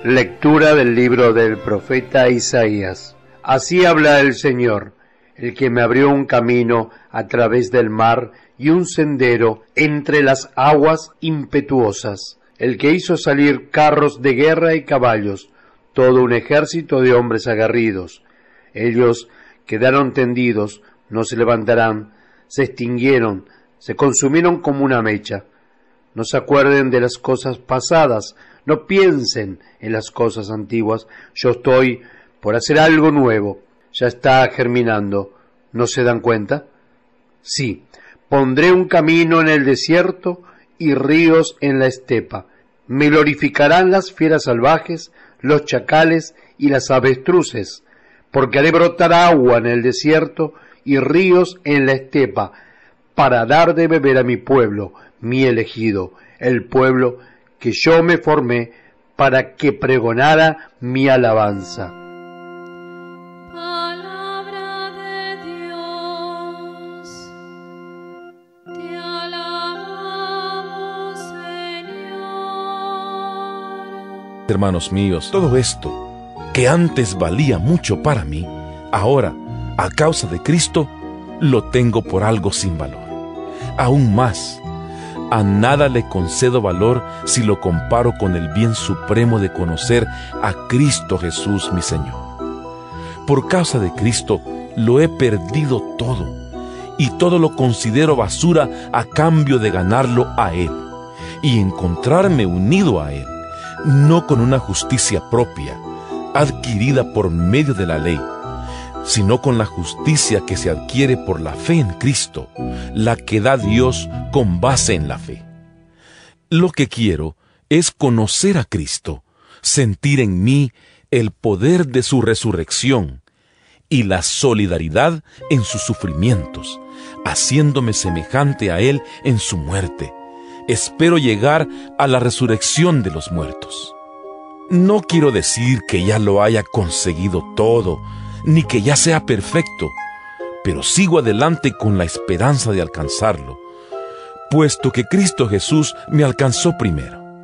Lectura del libro del profeta Isaías. Así habla el Señor, el que me abrió un camino a través del mar y un sendero entre las aguas impetuosas, el que hizo salir carros de guerra y caballos, todo un ejército de hombres aguerridos. Ellos quedaron tendidos, no se levantarán, se extinguieron, se consumieron como una mecha. No se acuerden de las cosas pasadas, no piensen en las cosas antiguas. Yo estoy por hacer algo nuevo, ya está germinando. ¿No se dan cuenta? Sí, pondré un camino en el desierto y ríos en la estepa. Me glorificarán las fieras salvajes, los chacales y las avestruces, porque haré brotar agua en el desierto y ríos en la estepa, para dar de beber a mi pueblo, mi elegido, el pueblo que yo me formé para que pregonara mi alabanza. Palabra de Dios, te alabamos, Señor. Hermanos míos, todo esto, que antes valía mucho para mí, ahora, a causa de Cristo, lo tengo por algo sin valor. Aún más, a nada le concedo valor si lo comparo con el bien supremo de conocer a Cristo Jesús mi Señor. Por causa de Cristo lo he perdido todo, y todo lo considero basura a cambio de ganarlo a Él, y encontrarme unido a Él, no con una justicia propia, adquirida por medio de la ley, sino con la justicia que se adquiere por la fe en Cristo, la que da Dios con base en la fe. Lo que quiero es conocer a Cristo, sentir en mí el poder de su resurrección y la solidaridad en sus sufrimientos, haciéndome semejante a Él en su muerte. Espero llegar a la resurrección de los muertos. No quiero decir que ya lo haya conseguido todo, ni que ya sea perfecto, pero sigo adelante con la esperanza de alcanzarlo, puesto que Cristo Jesús me alcanzó primero.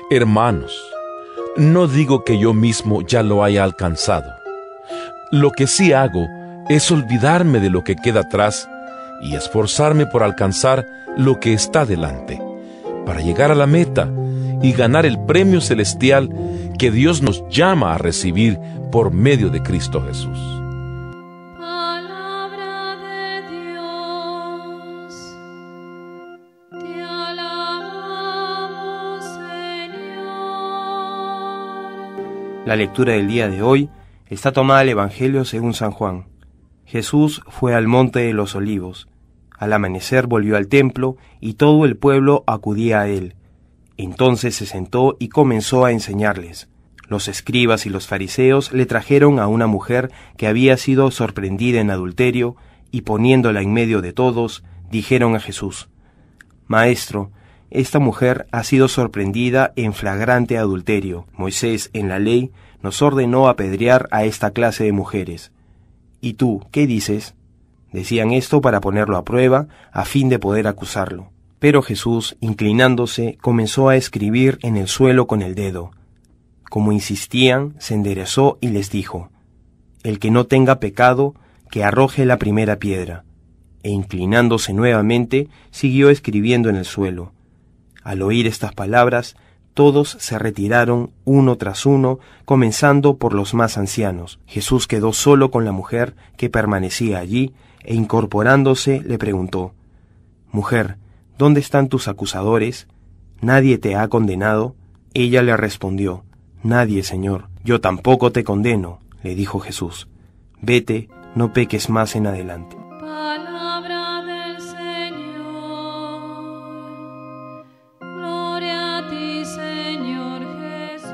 Hermanos, no digo que yo mismo ya lo haya alcanzado. Lo que sí hago es olvidarme de lo que queda atrás y esforzarme por alcanzar lo que está delante, para llegar a la meta y ganar el premio celestial que Dios nos llama a recibir por medio de Cristo Jesús. Palabra de Dios, te alabamos, Señor. La lectura del día de hoy está tomada del Evangelio según San Juan. Jesús fue al monte de los Olivos. Al amanecer volvió al templo y todo el pueblo acudía a él. Entonces se sentó y comenzó a enseñarles. Los escribas y los fariseos le trajeron a una mujer que había sido sorprendida en adulterio, y poniéndola en medio de todos, dijeron a Jesús: Maestro, esta mujer ha sido sorprendida en flagrante adulterio. Moisés, en la ley, nos ordenó apedrear a esta clase de mujeres. ¿Y tú, qué dices? Decían esto para ponerlo a prueba, a fin de poder acusarlo. Pero Jesús, inclinándose, comenzó a escribir en el suelo con el dedo. Como insistían, se enderezó y les dijo: El que no tenga pecado, que arroje la primera piedra. E inclinándose nuevamente, siguió escribiendo en el suelo. Al oír estas palabras, todos se retiraron uno tras uno, comenzando por los más ancianos. Jesús quedó solo con la mujer que permanecía allí, e incorporándose le preguntó: Mujer, ¿dónde están tus acusadores? ¿Nadie te ha condenado? Ella le respondió: Nadie, Señor. Yo tampoco te condeno, le dijo Jesús. Vete, no peques más en adelante. Palabra del Señor. Gloria a ti, Señor Jesús.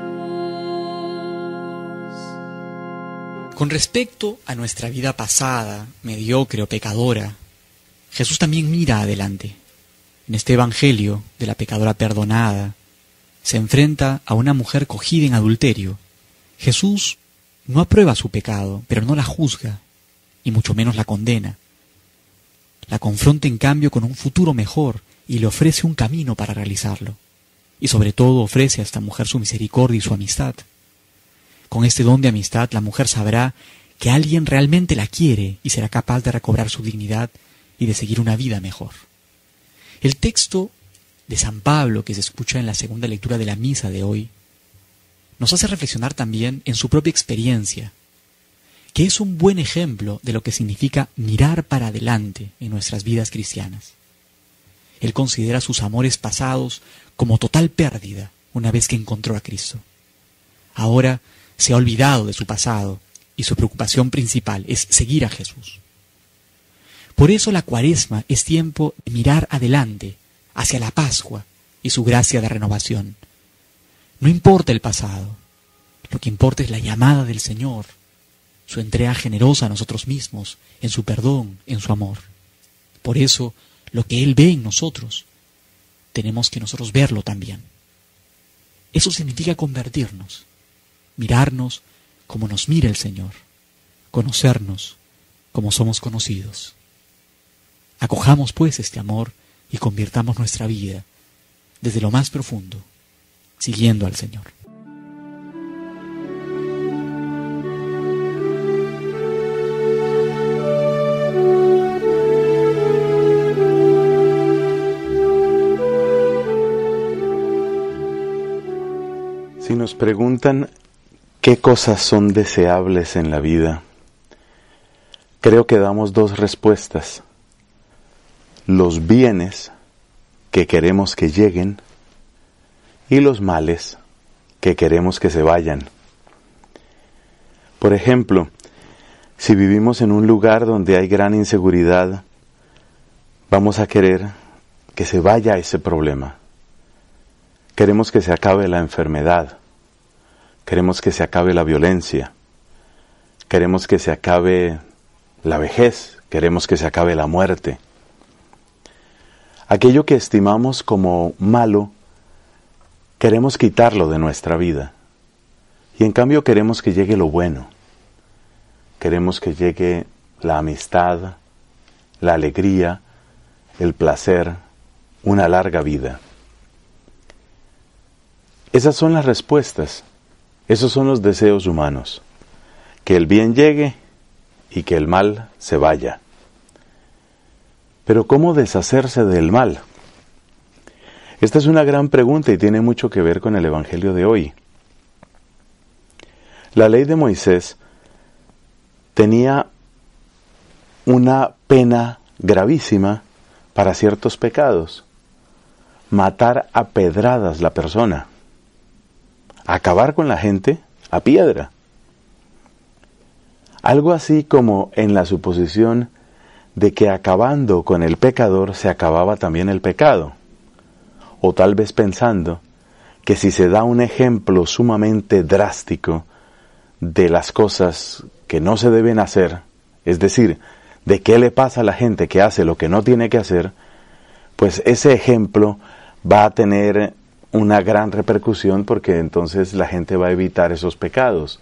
Con respecto a nuestra vida pasada, mediocre o pecadora, Jesús también mira adelante. En este evangelio de la pecadora perdonada, se enfrenta a una mujer cogida en adulterio. Jesús no aprueba su pecado, pero no la juzga, y mucho menos la condena. La confronta en cambio con un futuro mejor y le ofrece un camino para realizarlo. Y sobre todo ofrece a esta mujer su misericordia y su amistad. Con este don de amistad, la mujer sabrá que alguien realmente la quiere y será capaz de recobrar su dignidad y de seguir una vida mejor. El texto de San Pablo que se escucha en la segunda lectura de la misa de hoy nos hace reflexionar también en su propia experiencia, que es un buen ejemplo de lo que significa mirar para adelante en nuestras vidas cristianas. Él considera sus amores pasados como total pérdida una vez que encontró a Cristo. Ahora se ha olvidado de su pasado y su preocupación principal es seguir a Jesús. Por eso la Cuaresma es tiempo de mirar adelante, hacia la Pascua y su gracia de renovación. No importa el pasado, lo que importa es la llamada del Señor, su entrega generosa a nosotros mismos, en su perdón, en su amor. Por eso, lo que Él ve en nosotros, tenemos que nosotros verlo también. Eso significa convertirnos, mirarnos como nos mira el Señor, conocernos como somos conocidos. Acojamos pues este amor y convirtamos nuestra vida desde lo más profundo, siguiendo al Señor. Si nos preguntan qué cosas son deseables en la vida, creo que damos dos respuestas. Los bienes que queremos que lleguen y los males que queremos que se vayan. Por ejemplo, si vivimos en un lugar donde hay gran inseguridad, vamos a querer que se vaya ese problema. Queremos que se acabe la enfermedad. Queremos que se acabe la violencia. Queremos que se acabe la vejez. Queremos que se acabe la muerte. Aquello que estimamos como malo, queremos quitarlo de nuestra vida. Y en cambio queremos que llegue lo bueno. Queremos que llegue la amistad, la alegría, el placer, una larga vida. Esas son las respuestas. Esos son los deseos humanos. Que el bien llegue y que el mal se vaya. Pero ¿cómo deshacerse del mal? Esta es una gran pregunta y tiene mucho que ver con el Evangelio de hoy. La ley de Moisés tenía una pena gravísima para ciertos pecados. Matar a pedradas la persona. Acabar con la gente a piedra. Algo así como en la suposición de que acabando con el pecador se acababa también el pecado. O tal vez pensando que si se da un ejemplo sumamente drástico de las cosas que no se deben hacer, es decir, de qué le pasa a la gente que hace lo que no tiene que hacer, pues ese ejemplo va a tener una gran repercusión porque entonces la gente va a evitar esos pecados.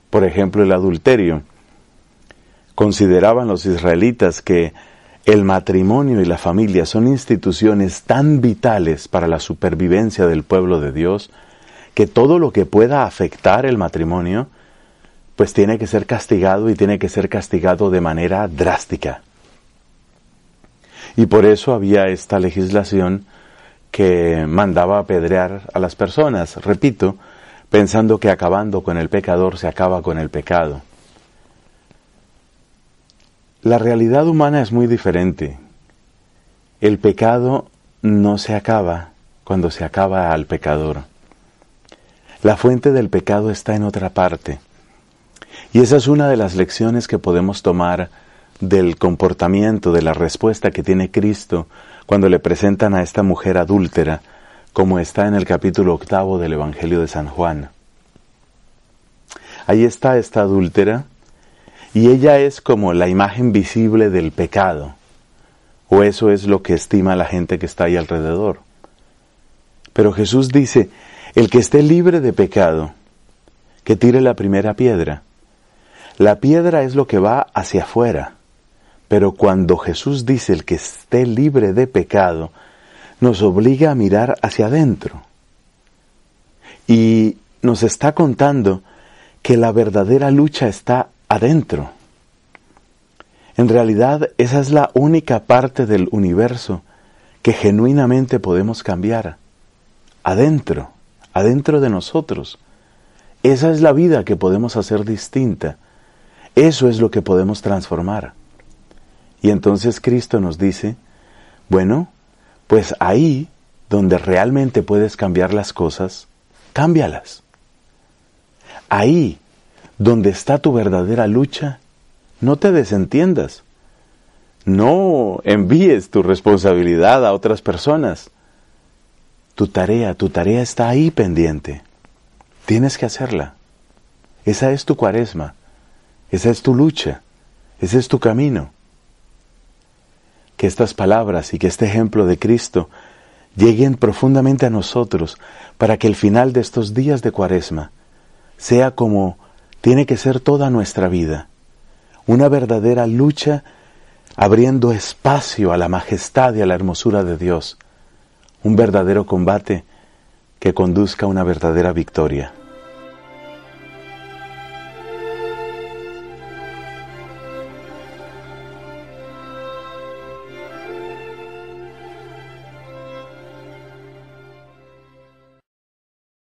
Por ejemplo, el adulterio. Consideraban los israelitas que el matrimonio y la familia son instituciones tan vitales para la supervivencia del pueblo de Dios que todo lo que pueda afectar el matrimonio pues tiene que ser castigado y tiene que ser castigado de manera drástica. Y por eso había esta legislación que mandaba apedrear a las personas, repito, pensando que acabando con el pecador se acaba con el pecado. La realidad humana es muy diferente. El pecado no se acaba cuando se acaba al pecador. La fuente del pecado está en otra parte. Y esa es una de las lecciones que podemos tomar del comportamiento, de la respuesta que tiene Cristo cuando le presentan a esta mujer adúltera, como está en el capítulo 8 del Evangelio de San Juan. Ahí está esta adúltera, y ella es como la imagen visible del pecado, o eso es lo que estima la gente que está ahí alrededor. Pero Jesús dice, el que esté libre de pecado, que tire la primera piedra. La piedra es lo que va hacia afuera, pero cuando Jesús dice el que esté libre de pecado, nos obliga a mirar hacia adentro. Y nos está contando que la verdadera lucha está adentro. En realidad, esa es la única parte del universo que genuinamente podemos cambiar. Adentro de nosotros. Esa es la vida que podemos hacer distinta. Eso es lo que podemos transformar. Y entonces Cristo nos dice, bueno, pues ahí donde realmente puedes cambiar las cosas, cámbialas. Ahí donde está tu verdadera lucha, no te desentiendas. No envíes tu responsabilidad a otras personas. Tu tarea está ahí pendiente. Tienes que hacerla. Esa es tu cuaresma. Esa es tu lucha. Ese es tu camino. Que estas palabras y que este ejemplo de Cristo lleguen profundamente a nosotros para que el final de estos días de cuaresma sea como tiene que ser toda nuestra vida. Una verdadera lucha abriendo espacio a la majestad y a la hermosura de Dios. Un verdadero combate que conduzca a una verdadera victoria.